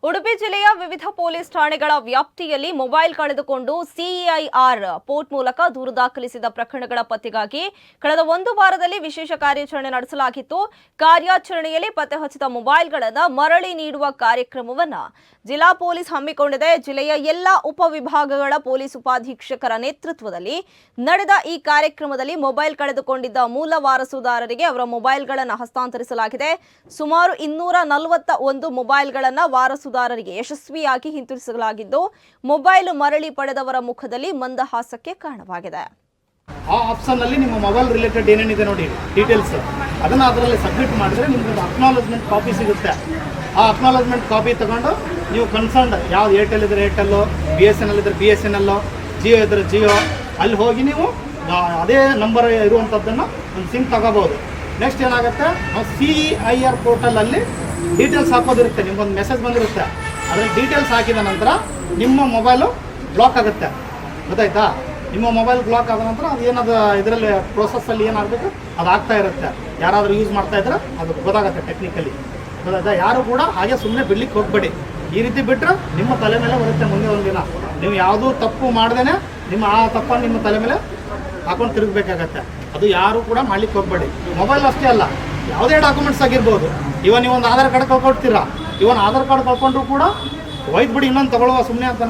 ಉಡುಪಿ ಜಿಲ್ಲೆಯ ವಿವಿಧ ಪೊಲೀಸ್ ಠಾಣೆಗಳ ವ್ಯಾಪ್ತಿಯಲ್ಲಿ ಮೊಬೈಲ್ ಕಳೆದುಕೊಂಡು ಸಿಇಐಆರ್ ಪೋರ್ಟ್ ಮೂಲಕ ದೂರು ದಾಖಲಿಸಿದ ಪ್ರಕರಣಗಳ ಪತ್ತೆಗಾಗಿ ಕಳೆದ ಒಂದು ವಾರದಲ್ಲಿ ವಿಶೇಷ ಕಾರ್ಯಾಚರಣೆ ನಡೆಸಲಾಗಿತ್ತು. ಕಾರ್ಯಾಚರಣೆಯಲ್ಲಿ ಪತ್ತೆ ಹಚ್ಚಿದ ಮೊಬೈಲ್ಗಳನ್ನು ಮರಳಿ ನೀಡುವ ಕಾರ್ಯಕ್ರಮವನ್ನು ಜಿಲ್ಲಾ ಪೊಲೀಸ್ ಹಮ್ಮಿಕೊಂಡಿದೆ. ಜಿಲ್ಲೆಯ ಎಲ್ಲ ಉಪವಿಭಾಗಗಳ ಪೊಲೀಸ್ ಉಪಾಧೀಕ್ಷಕರ ನೇತೃತ್ವದಲ್ಲಿ ನಡೆದ ಈ ಕಾರ್ಯಕ್ರಮದಲ್ಲಿ ಮೊಬೈಲ್ ಕಳೆದುಕೊಂಡಿದ್ದ ಮೂಲ ವಾರಸುದಾರರಿಗೆ ಅವರ ಮೊಬೈಲ್ಗಳನ್ನು ಹಸ್ತಾಂತರಿಸಲಾಗಿದೆ. ಸುಮಾರು 241 ಮೊಬೈಲ್ಗಳನ್ನು ವಾರಸುದಾರರಿಗೆ ಯಶಸ್ವಿಯಾಗಿ ಹಿಂತಿರುಗಿಸಲಾಗಿದ್ದು ಮೊಬೈಲ್ ಮರಳಿ ಪಡೆದವರ ಮುಖದಲ್ಲಿ ಮಂದಹಾಸಕ್ಕೆ ಕಾರಣವಾಗಿದೆ. ಆ ಆಪ್ಷನ್ ಅಲ್ಲಿ ನಿಮ್ಮ ಮೊಬೈಲ್ ರಿಲೇಟೆಡ್ ಏನೇನಿದೆ ನೋಡಿ ಡೀಟೇಲ್ಸ್ ಅದನ್ನ ಅದರಲ್ಲಿ ಸಬ್ಮಿಟ್ ಮಾಡಿದ್ರೆ ನಿಮ್ಗೆ ಅಕ್ನಾಲಜ್ಮೆಂಟ್ ಕಾಪಿ ಸಿಗುತ್ತೆ. ಆ ಅಕ್ನಾಲಜ್ಮೆಂಟ್ ಕಾಪಿ ತಗೊಂಡು ನೀವು ಕನ್ಸರ್ನ್ ಯಾವ್ದು ಏರ್ಟೆಲ್ ಇದ್ರೆ ಏರ್ಟೆಲ್ಲು, BSNL ಇದ್ರೆ BSNL, ಜಿಯೋ ಇದ್ರೆ ಜಿಯೋ, ಅಲ್ಲಿ ಹೋಗಿ ನೀವು ಅದೇ ನಂಬರ್ ಇರುವಂಥದ್ದನ್ನು ಒಂದು ಸಿಮ್ ತಗೋಬಹುದು. ನೆಕ್ಸ್ಟ್ ಏನಾಗುತ್ತೆ, ನಾವು CEIR ಪೋರ್ಟಲಲ್ಲಿ ಡೀಟೇಲ್ಸ್ ಹಾಕೋದಿರುತ್ತೆ. ನಿಮ್ಗೊಂದು ಮೆಸೇಜ್ ಬಂದಿರುತ್ತೆ, ಅದರಲ್ಲಿ ಡೀಟೇಲ್ಸ್ ಹಾಕಿದ ನಂತರ ನಿಮ್ಮ ಮೊಬೈಲು ಬ್ಲಾಕ್ ಆಗುತ್ತೆ. ಗೊತ್ತಾಯ್ತಾ? ನಿಮ್ಮ ಮೊಬೈಲ್ ಬ್ಲಾಕ್ ಆದ ನಂತರ ಅದು ಏನದು ಇದರಲ್ಲಿ ಪ್ರೋಸೆಸ್ಸಲ್ಲಿ ಏನಾಗಬೇಕು ಅದು ಆಗ್ತಾ ಇರುತ್ತೆ. ಯಾರಾದರೂ ಯೂಸ್ ಮಾಡ್ತಾ ಇದ್ರೆ ಅದು ಗೊತ್ತಾಗುತ್ತೆ ಟೆಕ್ನಿಕಲಿ. ಗೊತ್ತಾಯ್ತಾ? ಯಾರು ಕೂಡ ಹಾಗೆ ಸುಮ್ಮನೆ ಬಿಡ್ಲಿಕ್ಕೆ ಹೋಗಬೇಡಿ. ಈ ರೀತಿ ಬಿಟ್ಟರೆ ನಿಮ್ಮ ತಲೆ ಮೇಲೆ ಬರುತ್ತೆ ಮುಂದೆ ಒಂದು ದಿನ. ನೀವು ಯಾವುದೂ ತಪ್ಪು ಮಾಡ್ದೇ ನಿಮ್ಮ ಆ ತಪ್ಪನ್ನು ನಿಮ್ಮ ತಲೆ ಮೇಲೆ ಹಾಕೊಂಡು ತಿರುಗಬೇಕಾಗತ್ತೆ. ಅದು ಯಾರು ಕೂಡ ಮಾಡ್ಲಿಕ್ಕೆ ಹೋಗಬೇಡಿ. ಮೊಬೈಲ್ ಅಷ್ಟೇ ಅಲ್ಲ, ಯಾವುದೇ ಡಾಕ್ಯುಮೆಂಟ್ಸ್ ಆಗಿರ್ಬೋದು. ಇವನ್ ನೀವೊಂದು ಆಧಾರ್ ಕಾರ್ಡ್ ಕಳ್ಕೊಳ್ತೀರಾ, ಇವನ್ ಆಧಾರ್ ಕಾರ್ಡ್ ಕಳ್ಕೊಂಡ್ರು ಕೂಡ ಒಯ್ದು ಬಿಡಿ ಇನ್ನೊಂದು ತಗೊಳ್ಳುವ ಸುಮ್ಮನೆ ಅಂತ